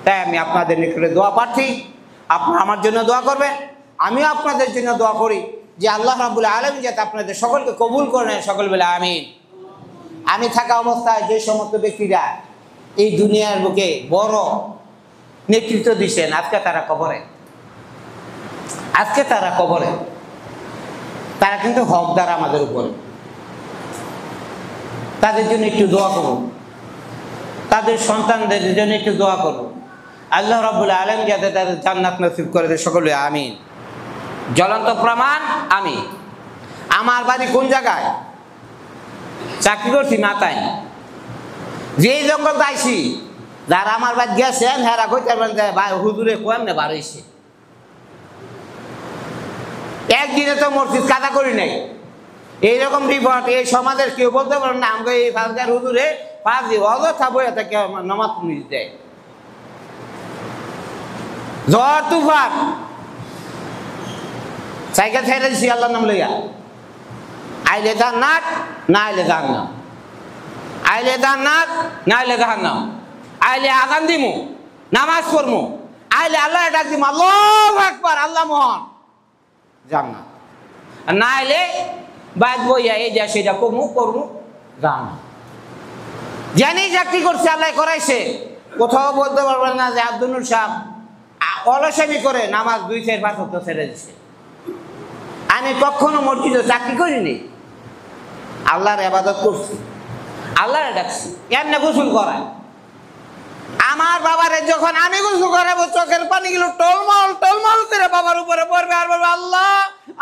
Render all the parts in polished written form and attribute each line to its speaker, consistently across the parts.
Speaker 1: তাই আমি আপনাদের নিকটে দোয়া প্রার্থী, আপনারা আমার জন্য দোয়া করবেন, আমিও আপনাদের জন্য দোয়া করি যে আল্লাহ রাব্বুল আলামিন যাতে আপনাদের সকলকে কবুল করেন। সকল বলে আমিন। আমি থাকা অবস্থায় যে সমস্ত ব্যক্তিরা এই দুনিয়ার বুকে বড় নেতৃত্ব দিচ্ছেন, আজকে তারা কবরে, তারা কিন্তু হকদার আমাদের উপরে। তাদের জন্য একটু দোয়া করুন, তাদের সন্তানদের জন্য একটু দোয়া করুন, আল্লাহ রাব্বুল আলামিন যাতে তাদের জান্নাত নসিব করে দেয়। সকলে আমিন। জ্বলন্ত প্রমাণ আমি। আমার বাড়ি কোন জায়গায়? চাকরি করছি মাথায়। যেই জঙ্গল যাইছি, যারা আমার বাড়ি গেছেন হেরা কইতে পারবেন যে ভাই হুজুরে কেমনে বাড়াইছে। একদিনে তো মসজিদ কাদা করি নাই, এইরকম রিপোর্ট এই সমাজের কেউ বলতে পারেন না আমাকে এই ফাঁসগার হুজুরে ফাঁসি অযথা বইয়া থেকে নামাজ পুলিশ দেয়। ঝড় তুফান সাইকেল ছেড়ে দিছি আল্লাহর নাম লইয়া, আইলে জান্নাত না আইলে জাহান্নাম, আইলে জান্নাত না আইলে জাহান্নাম, আইলে আযান দিমু, নামাজ পড়মু, আইলে আল্লাহ ডাক দিমু আল্লাহু আকবার, আল্লাহ মহান, জান্নাত। আর না আইলে বাদ বইয়া এই যা সেটা করমু জাহান্নাম। জানি চাকরি করছে আল্লাহ করাইছে, কোথাও বলতে পারবেন না যে আব্দুল নূর সাহেব অলসামি করে নামাজ 2-4-5 ওয়াক্ত ছেড়ে দিছে। আমি কখনো মসজিদে চাকরি করিনি, আল্লাহর ইবাদত করছি, আল্লাহরে ডাকছি। এমনি গোসল করায় আমার বাবারে, যখন আমি গোসল করাবো চোখের পানিগুলো টলমল টলমল করে বাবার উপরে পড়বে আর বলবে আল্লাহ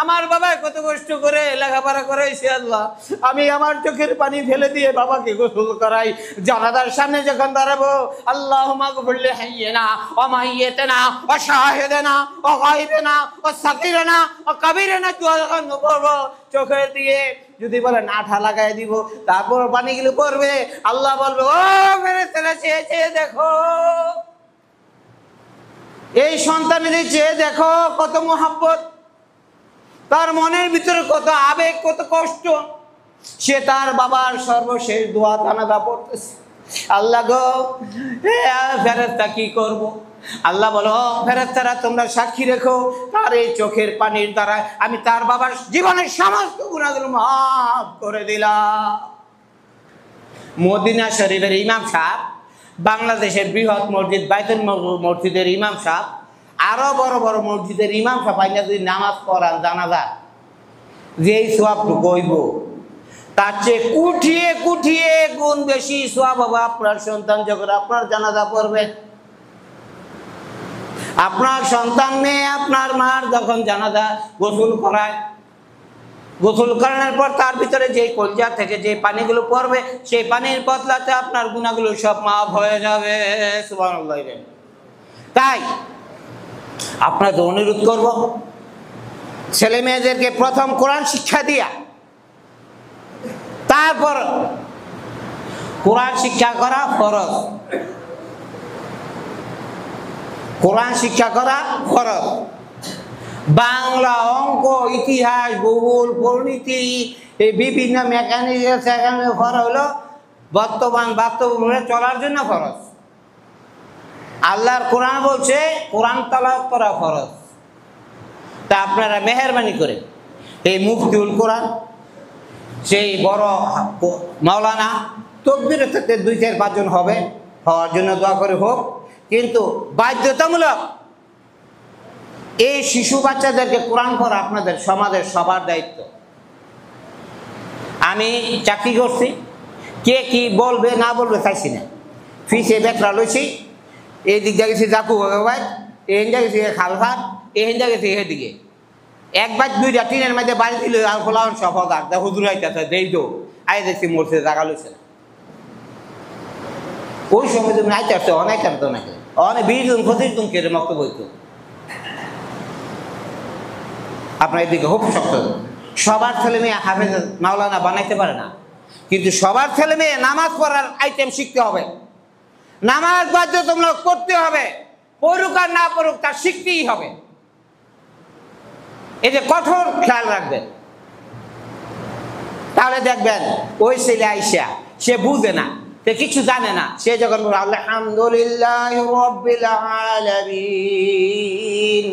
Speaker 1: আমার বাবা কত কষ্ট করে লেখাপড়া করাইছে, আল্লাহ আমি আমার চোখের পানি ফেলে দিয়ে বাবাকে গোসল করাই। জানাজার সামনে যখন দাঁড়াবো আল্লাহুম্মা গফির লি হাইয়িনা ওয়া মাইয়িতিনা ওয়া শাহিদিনা ওয়া গায়বিনা ওয়া সাগীরিনা ওয়া কাবীরিনা যখন পড়বো চোখের দিয়ে যদি বলে নাঠা লাগাই দিব, তারপর পানিগুলো পড়বে, আল্লাহ বলবে ও ফেরেশতারা চেয়ে দেখো, এই সন্তানের চেয়ে দেখো কত মহব্বত, তার মনের ভিতরে কত আবেগ, কত কষ্ট, সে তার বাবার সর্বশেষ দোয়া জানাজা পড়তেছে। আল্লাহ গো ফেরেশতা কি করব? আল্লাহ বলো ফেরেশতারা তোমরা সাক্ষী রেখো, তার এই চোখের পানির দ্বারা আমি তার বাবার জীবনের সমস্ত গুনাহগুলো মাফ করে দিলাম। মদিনা শরীফের ইমাম সাহেব, বাংলাদেশের বৃহৎ মসজিদ বাইতুল মসজিদের ইমাম সাহেব, আরো বড় বড় মসজিদের ইমাম সাহেব আইনা যদি নামাজ পড়ান জানাজা, যেই সওয়াবটুকু হইব তার চেয়ে কুঠিয়ে কুঠিয়ে গুণ বেশি সওয়াব হবে আপনার সন্তান যখন আপনার জানাজা পড়বে। আপনার সন্তান মেয়ে আপনার মার যখন জানাজা গোসল করায়, গোসল করানোর পর তার ভিতরে যে কলজা থেকে যে পানিগুলো পড়বে সেই পানির বদলাতে আপনার গুনাহগুলো সব মাফ হয়ে যাবে। সুবহানাল্লাহ। তাই আপনাদের অনুরোধ করব, ছেলে মেয়েদেরকে প্রথম কোরআন শিক্ষা দিয়া তারপর কোরআন শিক্ষা করা ফরজ, কোরআন শিক্ষা করা ফরজ। বাংলা, অঙ্ক, ইতিহাস, ভূগোল, পরিণীতি এই বিভিন্ন মেকানিক্যাল ফরজ হলো বর্তমান বাস্তবে চলার জন্য ফরজ। আল্লাহর কোরআন বলছে কোরআন তেলাওয়াত করা ফরজ। তা আপনারা মেহেরবানি করে এই মুফতিউল কোরআন, সেই বড় মাওলানা, তকবীরের সাথে 2-4-5 জন হবে, হওয়ার জন্য দোয়া করে হোক, কিন্তু বাধ্যতামূলক এই শিশু বাচ্চাদেরকে কোরআন পড়া আপনাদের সমাজের সবার দায়িত্ব। আমি চাকরি করছি, কে কি বলবে না বলবে চাইছি না, ফিসে বেতরা লইছি, এই দিক দিয়ে গেছি জাকু ভাই, এই গেছি খালফাট, এই গেছি এদিকে এক বাদ 2টা টিনের মধ্যে বাড়ি দিল আর খোলান সব হদার দা হুজুর আইতাছে দেই দো আই দেখছি মরছে জায়গা লইছে না। ওই সময় তুমি আইতে আসছো অনেক আনতো নাকি অনেক 20 জন 25 জন কেড়ে মক্ত বইতো। আপনার এদিকে খুব শক্ত, সবার ছেলে মেয়ে হাফেজ মাওলানা বানাইতে পারে না, কিন্তু সবার ছেলে মেয়ে নামাজ পড়ার আইটেম শিখতে হবে, নামাজ বাধ্যতামূলক করতে হবে, পড়ুক আর না পড়ুক তার শিখতেই হবে। এই যে কঠোর খেয়াল রাখবেন, তাহলে দেখবেন ওই ছেলে আইসা সে বুঝে না, সে কিছু জানে না, সে যখন বলবে আলহামদুলিল্লাহ রাব্বিল আলামিন,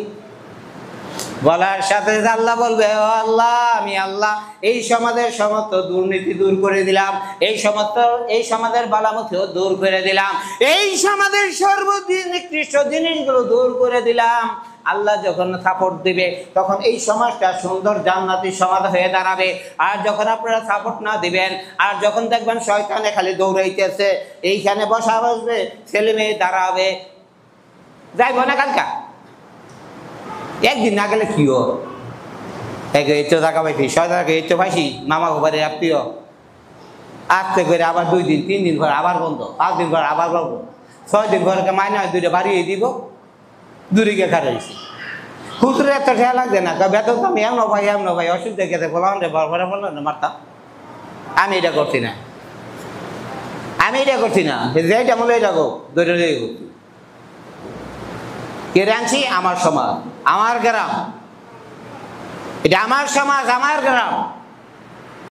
Speaker 1: বলার সাথে আল্লাহ বলবে ও আল্লাহ, আমি আল্লাহ এই সমাজের সমস্ত দুর্নীতি দূর করে দিলাম, এই সমাজের বালামতিও দূর করে দিলাম, এই সমাজের সর্বদিন নিকৃষ্ট জিনিসগুলো দূর করে দিলাম। আল্লাহ যখন সাপোর্ট দিবে তখন এই সমাজটা সুন্দর জান্নাতি সমাজ হয়ে দাঁড়াবে। আর যখন আপনারা সাপোর্ট না দিবেন, আর যখন দেখবেন শয়তানে খালি দৌড়াইতেছে, এইখানে বসবে, ছেলে মেয়ে দাঁড়াবে, যাইব না কালকা একদিন না গেলে কি ও এই তো টাকা পাইছি, শয়তানকে এই তো পাইছি, মামা ঘরে আত্মীয় আসতে করে আবার 2 দিন 3 দিন ঘর আবার বন্ধ, 5 দিন ঘর আবার বন্ধ, 6 দিন ঘরকে মাইনে 2টা বাড়িয়ে দিব, দূরে গিয়ে খারাইছি। হুজুরে এত খেয়াল লাগছে না, বেতন তো আমি এমন ভাই অসুবিধা গেছে বললাম রে, বড় বললো না মারতাম। আমি এটা করছি না, যেটা বলে এটা গো দৌড়ে কে রাঁধছি? আমার সমাজ, আমার গ্রাম, এটা আমার সমাজ, আমার গ্রাম।